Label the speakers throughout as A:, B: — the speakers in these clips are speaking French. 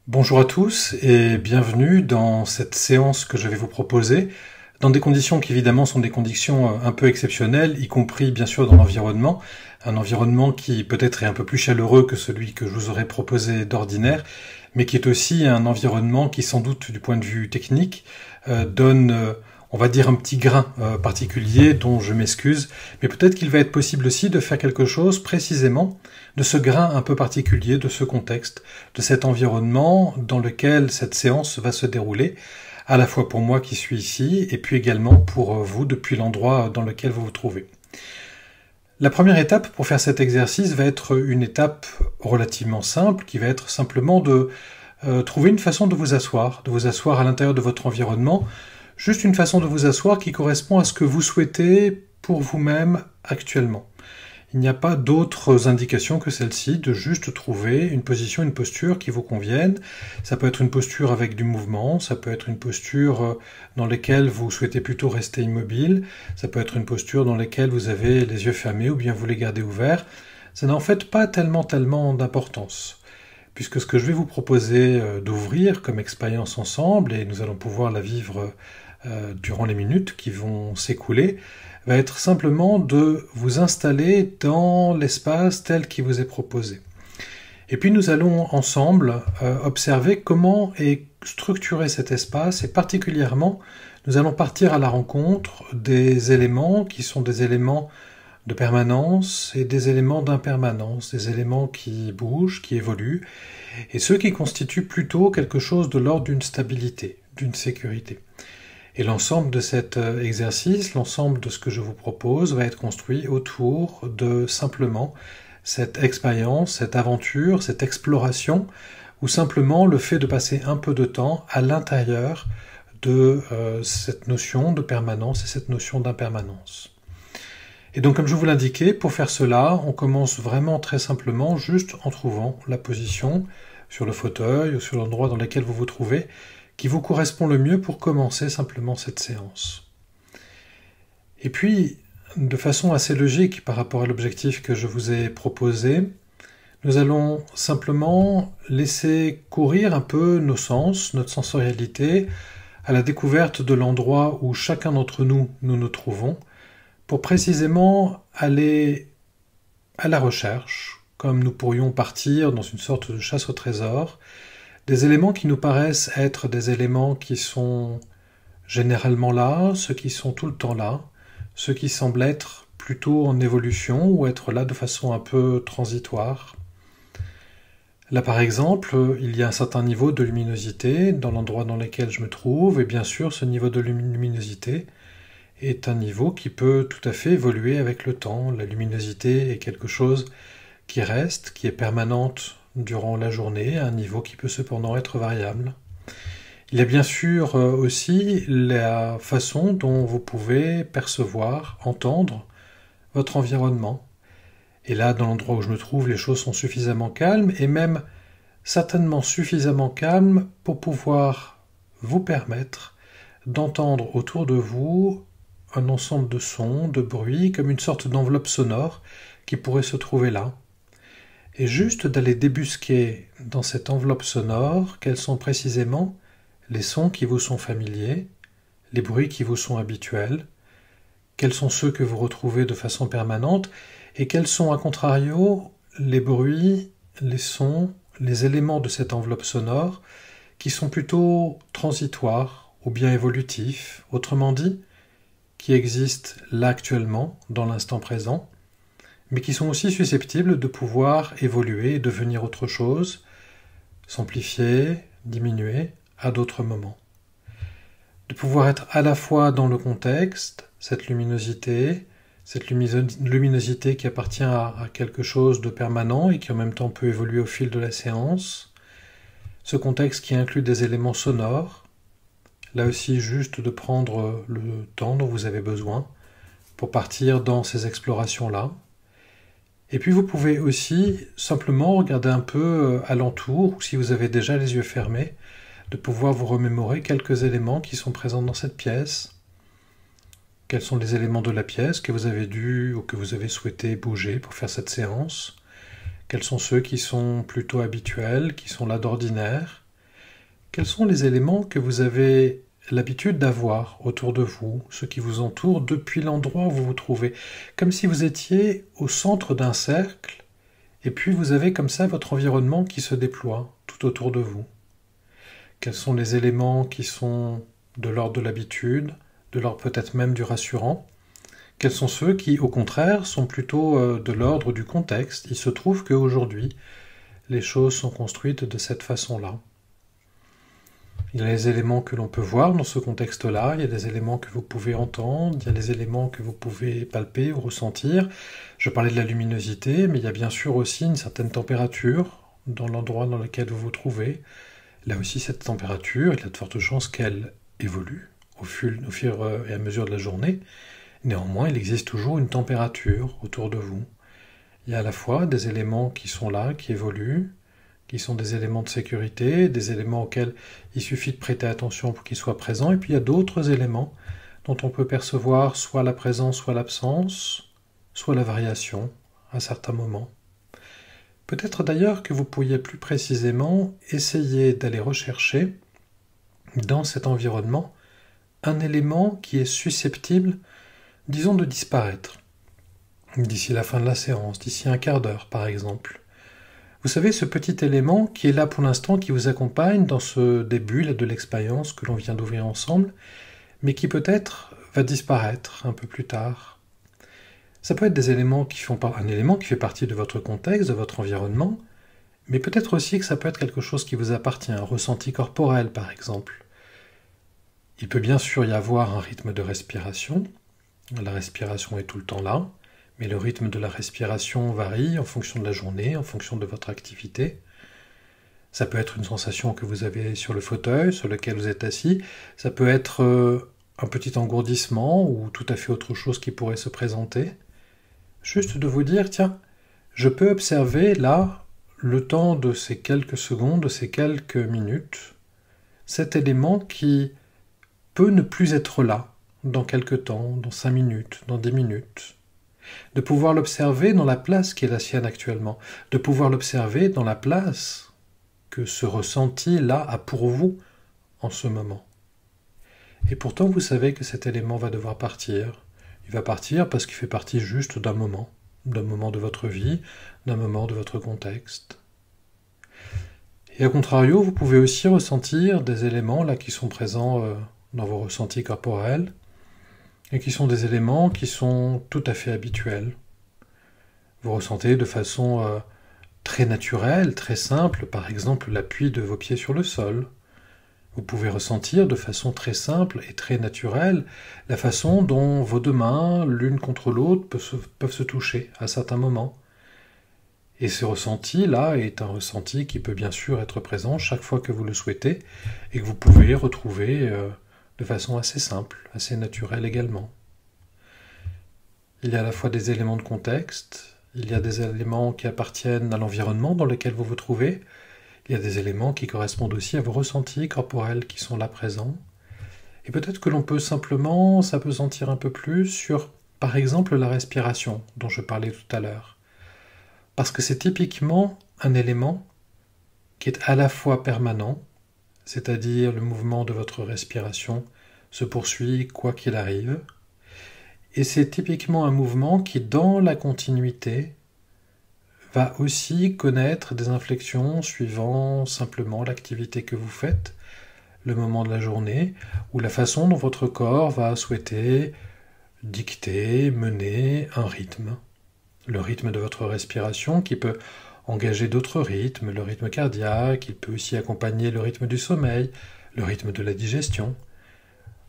A: Bonjour à tous et bienvenue dans cette séance que je vais vous proposer, dans des conditions qui évidemment sont des conditions un peu exceptionnelles, y compris bien sûr dans l'environnement, un environnement qui peut-être est un peu plus chaleureux que celui que je vous aurais proposé d'ordinaire, mais qui est aussi un environnement qui sans doute du point de vue technique donne, on va dire, un petit grain particulier dont je m'excuse, mais peut-être qu'il va être possible aussi de faire quelque chose précisément de ce grain un peu particulier, de ce contexte, de cet environnement dans lequel cette séance va se dérouler, à la fois pour moi qui suis ici, et puis également pour vous depuis l'endroit dans lequel vous vous trouvez. La première étape pour faire cet exercice va être une étape relativement simple, qui va être simplement de trouver une façon de vous asseoir à l'intérieur de votre environnement, juste une façon de vous asseoir qui correspond à ce que vous souhaitez pour vous-même actuellement. Il n'y a pas d'autres indications que celle-ci, de juste trouver une position, une posture qui vous convienne. Ça peut être une posture avec du mouvement, ça peut être une posture dans laquelle vous souhaitez plutôt rester immobile, ça peut être une posture dans laquelle vous avez les yeux fermés ou bien vous les gardez ouverts. Ça n'a en fait pas tellement d'importance, puisque ce que je vais vous proposer d'ouvrir comme expérience ensemble, et nous allons pouvoir la vivre durant les minutes qui vont s'écouler, va être simplement de vous installer dans l'espace tel qu'il vous est proposé. Et puis nous allons ensemble observer comment est structuré cet espace, et particulièrement nous allons partir à la rencontre des éléments qui sont des éléments de permanence et des éléments d'impermanence, des éléments qui bougent, qui évoluent, et ceux qui constituent plutôt quelque chose de l'ordre d'une stabilité, d'une sécurité. Et l'ensemble de cet exercice, l'ensemble de ce que je vous propose va être construit autour de simplement cette expérience, cette aventure, cette exploration, ou simplement le fait de passer un peu de temps à l'intérieur de cette notion de permanence et cette notion d'impermanence. Et donc comme je vous l'indiquais, pour faire cela, on commence vraiment très simplement juste en trouvant la position sur le fauteuil ou sur l'endroit dans lequel vous vous trouvez, qui vous correspond le mieux pour commencer simplement cette séance. Et puis, de façon assez logique par rapport à l'objectif que je vous ai proposé, nous allons simplement laisser courir un peu nos sens, notre sensorialité, à la découverte de l'endroit où chacun d'entre nous nous trouvons, pour précisément aller à la recherche, comme nous pourrions partir dans une sorte de chasse au trésor, des éléments qui nous paraissent être des éléments qui sont généralement là, ceux qui sont tout le temps là, ceux qui semblent être plutôt en évolution ou être là de façon un peu transitoire. Là par exemple, il y a un certain niveau de luminosité dans l'endroit dans lequel je me trouve, et bien sûr ce niveau de luminosité est un niveau qui peut tout à fait évoluer avec le temps. La luminosité est quelque chose qui reste, qui est permanente durant la journée, à un niveau qui peut cependant être variable. Il y a bien sûr aussi la façon dont vous pouvez percevoir, entendre votre environnement. Et là, dans l'endroit où je me trouve, les choses sont suffisamment calmes, et même certainement suffisamment calmes pour pouvoir vous permettre d'entendre autour de vous un ensemble de sons, de bruits, comme une sorte d'enveloppe sonore qui pourrait se trouver là. Et juste d'aller débusquer dans cette enveloppe sonore quels sont précisément les sons qui vous sont familiers, les bruits qui vous sont habituels, quels sont ceux que vous retrouvez de façon permanente, et quels sont à contrario les bruits, les sons, les éléments de cette enveloppe sonore qui sont plutôt transitoires ou bien évolutifs, autrement dit, qui existent là actuellement, dans l'instant présent, mais qui sont aussi susceptibles de pouvoir évoluer et devenir autre chose, s'amplifier, diminuer à d'autres moments. De pouvoir être à la fois dans le contexte, cette luminosité qui appartient à quelque chose de permanent et qui en même temps peut évoluer au fil de la séance, ce contexte qui inclut des éléments sonores, là aussi juste de prendre le temps dont vous avez besoin pour partir dans ces explorations-là. Et puis vous pouvez aussi simplement regarder un peu alentour, ou si vous avez déjà les yeux fermés, de pouvoir vous remémorer quelques éléments qui sont présents dans cette pièce. Quels sont les éléments de la pièce que vous avez dû ou que vous avez souhaité bouger pour faire cette séance? Quels sont ceux qui sont plutôt habituels, qui sont là d'ordinaire? Quels sont les éléments que vous avez l'habitude d'avoir autour de vous, ceux qui vous entourent depuis l'endroit où vous vous trouvez, comme si vous étiez au centre d'un cercle, et puis vous avez comme ça votre environnement qui se déploie tout autour de vous. Quels sont les éléments qui sont de l'ordre de l'habitude, de l'ordre peut-être même du rassurant? Quels sont ceux qui, au contraire, sont plutôt de l'ordre du contexte? Il se trouve qu'aujourd'hui, les choses sont construites de cette façon-là. Il y a les éléments que l'on peut voir dans ce contexte-là, il y a des éléments que vous pouvez entendre, il y a des éléments que vous pouvez palper ou ressentir. Je parlais de la luminosité, mais il y a bien sûr aussi une certaine température dans l'endroit dans lequel vous vous trouvez. Là aussi, cette température, il y a de fortes chances qu'elle évolue au fur et à mesure de la journée. Néanmoins, il existe toujours une température autour de vous. Il y a à la fois des éléments qui sont là, qui évoluent, qui sont des éléments de sécurité, des éléments auxquels il suffit de prêter attention pour qu'ils soient présents, et puis il y a d'autres éléments dont on peut percevoir soit la présence, soit l'absence, soit la variation à certains moments. Peut-être d'ailleurs que vous pourriez plus précisément essayer d'aller rechercher dans cet environnement un élément qui est susceptible, disons, de disparaître d'ici la fin de la séance, d'ici un quart d'heure par exemple. Vous savez, ce petit élément qui est là pour l'instant, qui vous accompagne dans ce début là, de l'expérience que l'on vient d'ouvrir ensemble, mais qui peut-être va disparaître un peu plus tard. Ça peut être des éléments qui font un élément qui fait partie de votre contexte, de votre environnement, mais peut-être aussi que ça peut être quelque chose qui vous appartient, un ressenti corporel par exemple. Il peut bien sûr y avoir un rythme de respiration, la respiration est tout le temps là, mais le rythme de la respiration varie en fonction de la journée, en fonction de votre activité. Ça peut être une sensation que vous avez sur le fauteuil, sur lequel vous êtes assis. Ça peut être un petit engourdissement ou tout à fait autre chose qui pourrait se présenter. Juste de vous dire, tiens, je peux observer là, le temps de ces quelques secondes, de ces quelques minutes, cet élément qui peut ne plus être là dans quelques temps, dans 5 minutes, dans 10 minutes. De pouvoir l'observer dans la place qui est la sienne actuellement, de pouvoir l'observer dans la place que ce ressenti-là a pour vous en ce moment. Et pourtant, vous savez que cet élément va devoir partir. Il va partir parce qu'il fait partie juste d'un moment de votre vie, d'un moment de votre contexte. Et à contrario, vous pouvez aussi ressentir des éléments là qui sont présents dans vos ressentis corporels, et qui sont des éléments qui sont tout à fait habituels. Vous ressentez de façon très naturelle, très simple, par exemple l'appui de vos pieds sur le sol. Vous pouvez ressentir de façon très simple et très naturelle la façon dont vos deux mains, l'une contre l'autre, peuvent se toucher à certains moments. Et ce ressenti-là est un ressenti qui peut bien sûr être présent chaque fois que vous le souhaitez et que vous pouvez retrouver de façon assez simple, assez naturelle également. Il y a à la fois des éléments de contexte, il y a des éléments qui appartiennent à l'environnement dans lequel vous vous trouvez, il y a des éléments qui correspondent aussi à vos ressentis corporels qui sont là présents, et peut-être que l'on peut simplement s'appesantir un peu plus sur, par exemple, la respiration dont je parlais tout à l'heure. Parce que c'est typiquement un élément qui est à la fois permanent, c'est-à-dire le mouvement de votre respiration se poursuit quoi qu'il arrive, et c'est typiquement un mouvement qui, dans la continuité, va aussi connaître des inflexions suivant simplement l'activité que vous faites, le moment de la journée, ou la façon dont votre corps va souhaiter dicter, mener un rythme. Le rythme de votre respiration qui peut engager d'autres rythmes, le rythme cardiaque, il peut aussi accompagner le rythme du sommeil, le rythme de la digestion.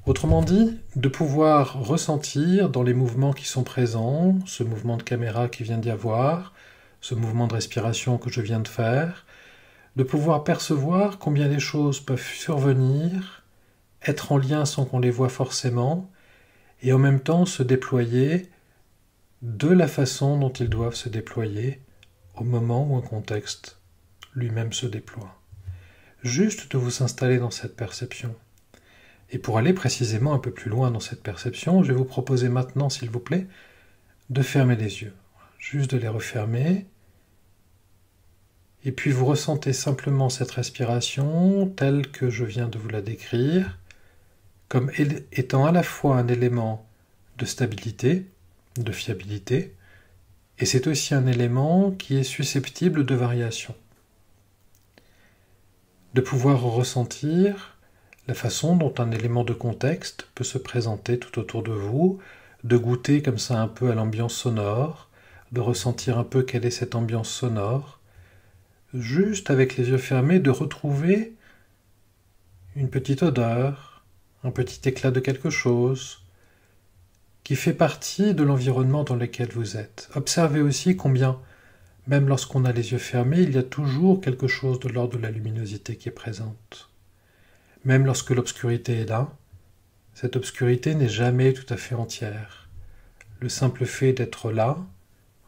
A: Autrement dit, de pouvoir ressentir dans les mouvements qui sont présents, ce mouvement de caméra qui vient d'y avoir, ce mouvement de respiration que je viens de faire, de pouvoir percevoir combien les choses peuvent survenir, être en lien sans qu'on les voie forcément, et en même temps se déployer de la façon dont ils doivent se déployer au moment où un contexte lui-même se déploie. Juste de vous installer dans cette perception. Et pour aller précisément un peu plus loin dans cette perception, je vais vous proposer maintenant, s'il vous plaît, de fermer les yeux. Juste de les refermer Et puis vous ressentez simplement cette respiration telle que je viens de vous la décrire, comme étant à la fois un élément de stabilité, de fiabilité, et c'est aussi un élément qui est susceptible de variation. De pouvoir ressentir la façon dont un élément de contexte peut se présenter tout autour de vous, de goûter comme ça un peu à l'ambiance sonore, de ressentir un peu quelle est cette ambiance sonore, juste avec les yeux fermés, de retrouver une petite odeur, un petit éclat de quelque chose, qui fait partie de l'environnement dans lequel vous êtes. Observez aussi combien, même lorsqu'on a les yeux fermés, il y a toujours quelque chose de l'ordre de la luminosité qui est présente. Même lorsque l'obscurité est là, cette obscurité n'est jamais tout à fait entière. Le simple fait d'être là,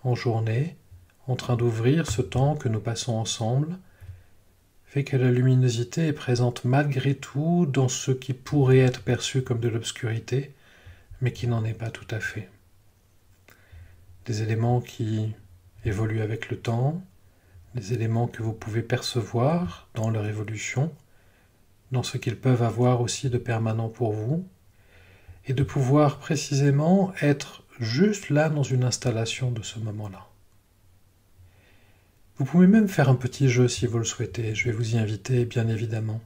A: en journée, en train d'ouvrir ce temps que nous passons ensemble, fait que la luminosité est présente malgré tout dans ce qui pourrait être perçu comme de l'obscurité, mais qui n'en est pas tout à fait. Des éléments qui évoluent avec le temps, des éléments que vous pouvez percevoir dans leur évolution, dans ce qu'ils peuvent avoir aussi de permanent pour vous, et de pouvoir précisément être juste là dans une installation de ce moment-là. Vous pouvez même faire un petit jeu si vous le souhaitez, je vais vous y inviter bien évidemment.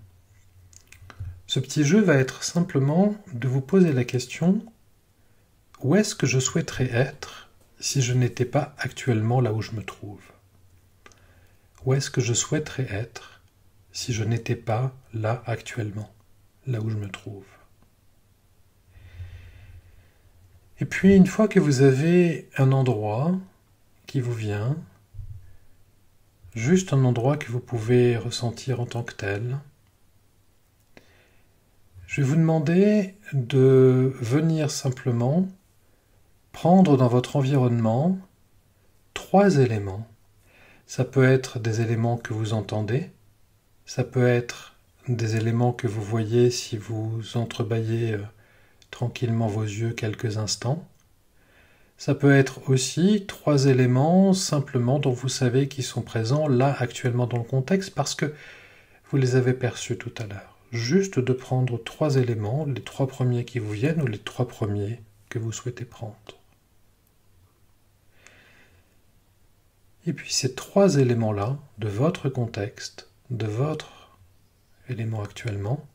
A: Ce petit jeu va être simplement de vous poser la question: où est-ce que je souhaiterais être si je n'étais pas actuellement là où je me trouve? Où est-ce que je souhaiterais être si je n'étais pas là actuellement, là où je me trouve? Et puis une fois que vous avez un endroit qui vous vient, juste un endroit que vous pouvez ressentir en tant que tel, je vais vous demander de venir simplement prendre dans votre environnement 3 éléments. Ça peut être des éléments que vous entendez, ça peut être des éléments que vous voyez si vous entrebâillez tranquillement vos yeux quelques instants. Ça peut être aussi 3 éléments simplement dont vous savez qu'ils sont présents là actuellement dans le contexte parce que vous les avez perçus tout à l'heure. Juste de prendre 3 éléments, les 3 premiers qui vous viennent ou les 3 premiers que vous souhaitez prendre. Et puis ces 3 éléments-là, de votre contexte, de votre élément actuellement,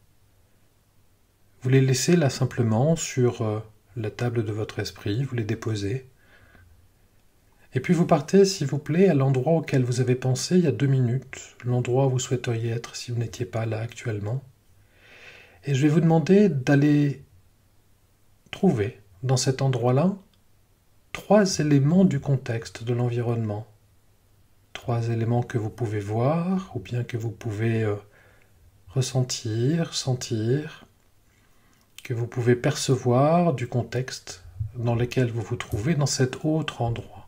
A: vous les laissez là simplement sur la table de votre esprit, vous les déposez. Et puis vous partez, s'il vous plaît, à l'endroit auquel vous avez pensé il y a 2 minutes, l'endroit où vous souhaiteriez être si vous n'étiez pas là actuellement. Et je vais vous demander d'aller trouver dans cet endroit-là 3 éléments du contexte, de l'environnement. 3 éléments que vous pouvez voir ou bien que vous pouvez ressentir, sentir, que vous pouvez percevoir du contexte dans lequel vous vous trouvez dans cet autre endroit.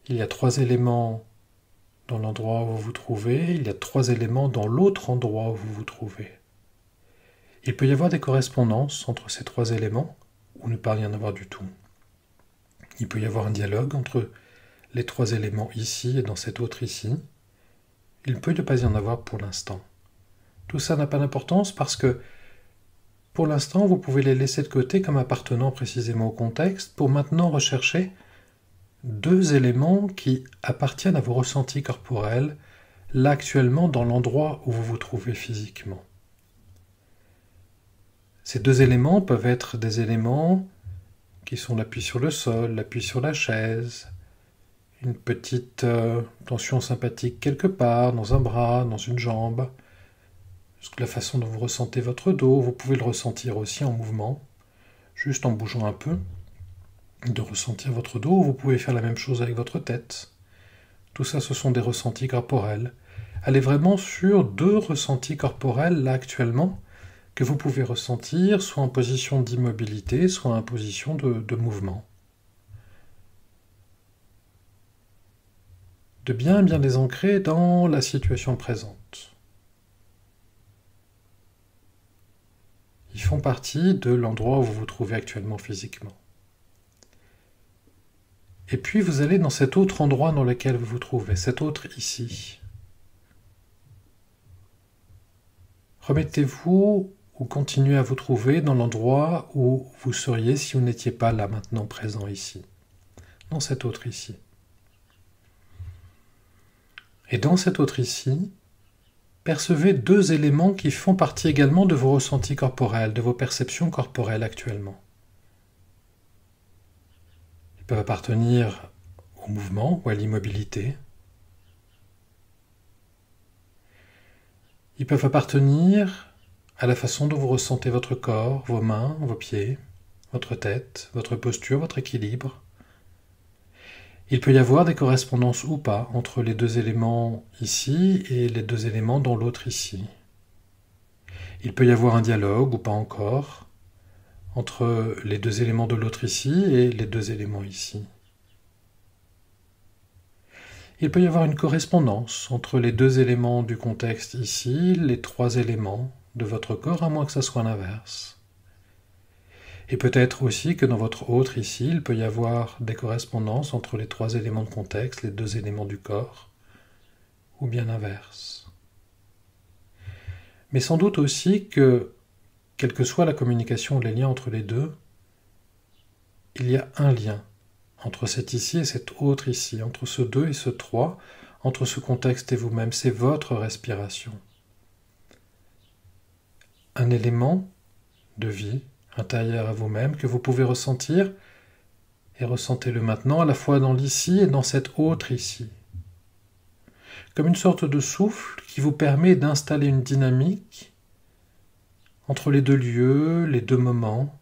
A: Il y a 3 éléments dans l'endroit où vous vous trouvez, il y a 3 éléments dans l'autre endroit où vous vous trouvez. Il peut y avoir des correspondances entre ces 3 éléments, ou ne pas y en avoir du tout. Il peut y avoir un dialogue entre les 3 éléments ici et dans cet autre ici. Il peut ne pas y en avoir pour l'instant. Tout ça n'a pas d'importance parce que, pour l'instant, vous pouvez les laisser de côté comme appartenant précisément au contexte pour maintenant rechercher 2 éléments qui appartiennent à vos ressentis corporels, là actuellement dans l'endroit où vous vous trouvez physiquement. Ces 2 éléments peuvent être des éléments qui sont l'appui sur le sol, l'appui sur la chaise, une petite tension sympathique quelque part, dans un bras, dans une jambe, jusqu'à la façon dont vous ressentez votre dos. Vous pouvez le ressentir aussi en mouvement, juste en bougeant un peu, de ressentir votre dos. Vous pouvez faire la même chose avec votre tête. Tout ça, ce sont des ressentis corporels. Allez vraiment sur 2 ressentis corporels, là actuellement, que vous pouvez ressentir, soit en position d'immobilité, soit en position de mouvement. De bien les ancrer dans la situation présente. Ils font partie de l'endroit où vous vous trouvez actuellement physiquement. Et puis vous allez dans cet autre endroit dans lequel vous vous trouvez, cet autre ici. Remettez-vous ou continuez à vous trouver dans l'endroit où vous seriez si vous n'étiez pas là maintenant présent ici, dans cet autre ici. Et dans cet autre ici, percevez deux éléments qui font partie également de vos ressentis corporels, de vos perceptions corporelles actuellement. Ils peuvent appartenir au mouvement ou à l'immobilité. Ils peuvent appartenir à la façon dont vous ressentez votre corps, vos mains, vos pieds, votre tête, votre posture, votre équilibre. Il peut y avoir des correspondances ou pas entre les deux éléments ici et les deux éléments dans l'autre ici. Il peut y avoir un dialogue ou pas encore entre les deux éléments de l'autre ici et les deux éléments ici. Il peut y avoir une correspondance entre les deux éléments du contexte ici, les trois éléments de votre corps, à moins que ça soit l'inverse. Et peut-être aussi que dans votre autre ici, il peut y avoir des correspondances entre les trois éléments de contexte, les deux éléments du corps, ou bien l'inverse. Mais sans doute aussi que, quelle que soit la communication ou les liens entre les deux, il y a un lien entre cet ici et cet autre ici, entre ce 2 et ce 3, entre ce contexte et vous-même, c'est votre respiration. Un élément de vie intérieur à vous-même que vous pouvez ressentir, et ressentez-le maintenant à la fois dans l'ici et dans cet autre ici. Comme une sorte de souffle qui vous permet d'installer une dynamique entre les deux lieux, les deux moments,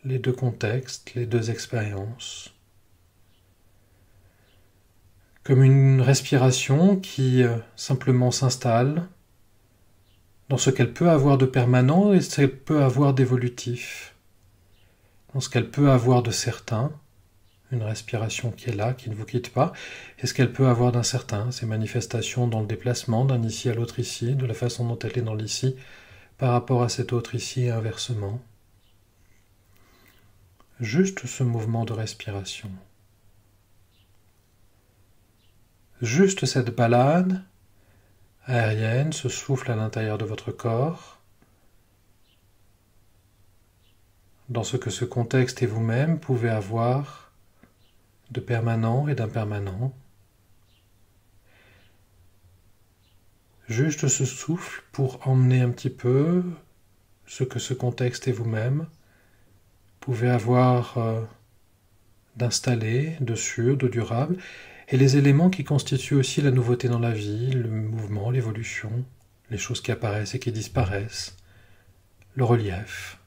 A: les deux contextes, les deux expériences. Comme une respiration qui simplement s'installe dans ce qu'elle peut avoir de permanent et ce qu'elle peut avoir d'évolutif, dans ce qu'elle peut avoir de certain, une respiration qui est là, qui ne vous quitte pas, et ce qu'elle peut avoir d'incertain, ces manifestations dans le déplacement d'un ici à l'autre ici, de la façon dont elle est dans l'ici par rapport à cet autre ici et inversement. Juste ce mouvement de respiration. Juste cette balade aérienne, ce souffle à l'intérieur de votre corps, dans ce que ce contexte et vous-même pouvez avoir de permanent et d'impermanent. Juste ce souffle pour emmener un petit peu ce que ce contexte et vous-même pouvez avoir d'installé, de sûr, de durable, et les éléments qui constituent aussi la nouveauté dans la vie, le mouvement, l'évolution, les choses qui apparaissent et qui disparaissent, le relief.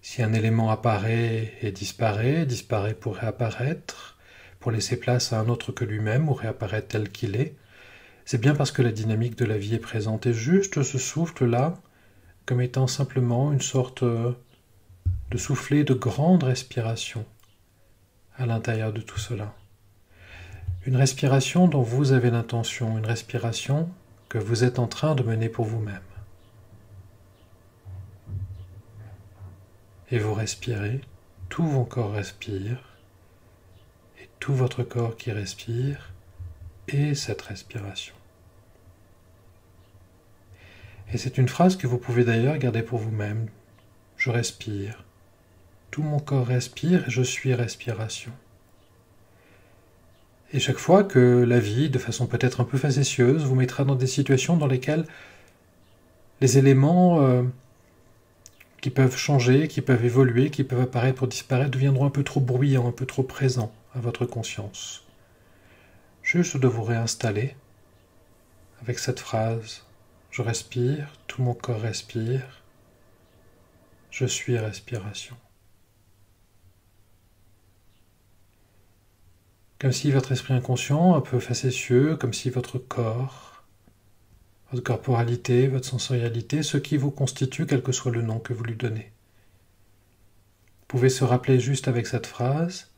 A: Si un élément apparaît et disparaît pour réapparaître, pour laisser place à un autre que lui-même ou réapparaître tel qu'il est, c'est bien parce que la dynamique de la vie est présente. Et juste ce souffle-là, comme étant simplement une sorte de soufflet de grande respiration à l'intérieur de tout cela. Une respiration dont vous avez l'intention, une respiration que vous êtes en train de mener pour vous-même. Et vous respirez, tout mon corps respire, et tout votre corps qui respire, et cette respiration. Et c'est une phrase que vous pouvez d'ailleurs garder pour vous-même. Je respire. Tout mon corps respire et je suis respiration. Et chaque fois que la vie, de façon peut-être un peu facétieuse, vous mettra dans des situations dans lesquelles les éléments qui peuvent changer, qui peuvent évoluer, qui peuvent apparaître pour disparaître, deviendront un peu trop bruyants, un peu trop présents à votre conscience. Juste de vous réinstaller avec cette phrase. Je respire, tout mon corps respire, je suis respiration. Comme si votre esprit inconscient, un peu facétieux, comme si votre corps, votre corporalité, votre sensorialité, ce qui vous constitue, quel que soit le nom que vous lui donnez. Vous pouvez se rappeler juste avec cette phrase,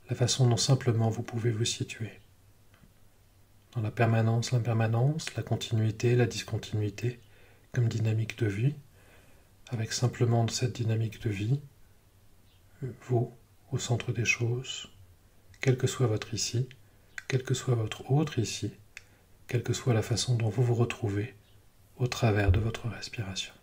A: la façon dont simplement vous pouvez vous situer. Dans la permanence, l'impermanence, la continuité, la discontinuité, comme dynamique de vie, avec simplement cette dynamique de vie, vous, au centre des choses, quel que soit votre ici, quel que soit votre autre ici, quelle que soit la façon dont vous vous retrouvez au travers de votre respiration.